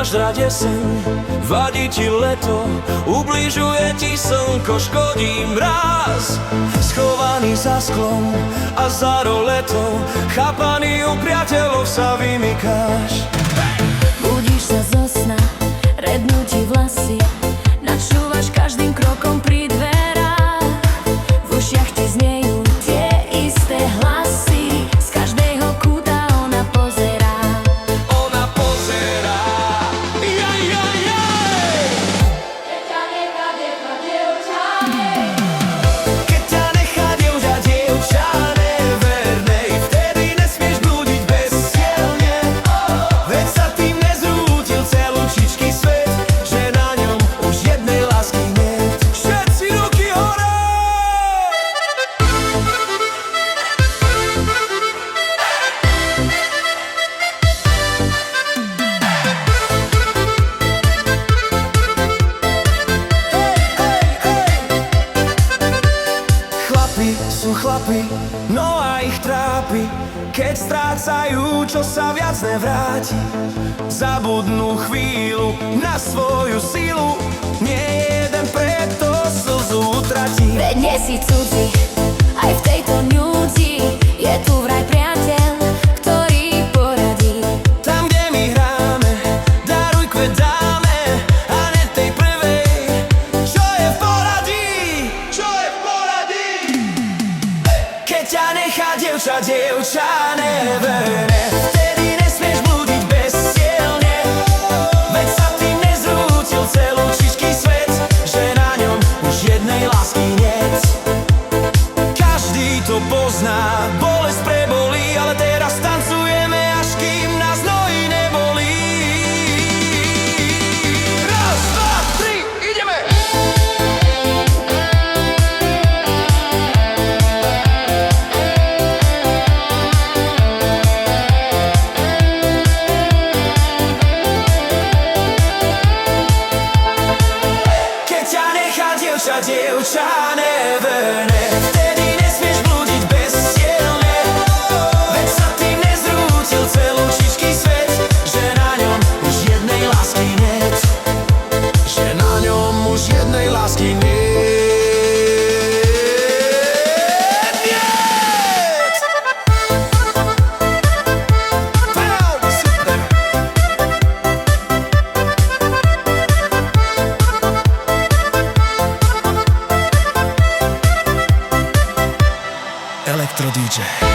máš rád jeseň, vadí ti leto, ubližuje ti slnko, škodí mráz. Schovaný za sklom a za roletou, chápaný u priateľov sa vymykáš. Budíš sa zo sna, rednú ti vlasy, načúvaš každým krokom pri dverách. V ušiach ti znejú tie isté hlasy, z každého kúta ona pozerá. Ona pozerá. Jaj, jaj, jaj. Keď ťa nechá dievča, dievča, Keď ťa nechá dievča, dievča nevernej, vtedy nesmieš blúdiť bezcielne. Veď sa tým nezrútil celúčičký svet, že na ňom už jednej lásky niet. Všetci ruky hore! Chlapi sú chlapi, no a ich trápi, keď strácajú, čo sa viac nevráti. Zabudnú chvíľu na svoju silu, nie jeden preto slzu utratí. veď nie si cudzí, aj v tejto núdzi je tu vraj priateľ, ktorý poradí. Tam, kde my hráme, daruj kvet dáme, a ne tej prvej, čo je v poradí. Čo je v poradí? Keď ťa nechá dievča, dievča neverne, vtedy nesmieš blúdiť bezcielne. Veď sa tým nezrútil celúčičký svet, že na ňom už jednej lásky niet. Každý to pozná, bolesť prebolí, ale teraz tancujeme, až kým nás nohy nebolí. Raz, dva, tri, ideme! Keď ťa nechá dievča, dievča neverne, vtedy nesmieš blúdiť bezcielne. Veď sa tým nezrútil celúčičký svet, že na ňom už jednej lásky niet. Že na ňom už jednej lásky niet. Niet! Wow, super! Elektro DJ.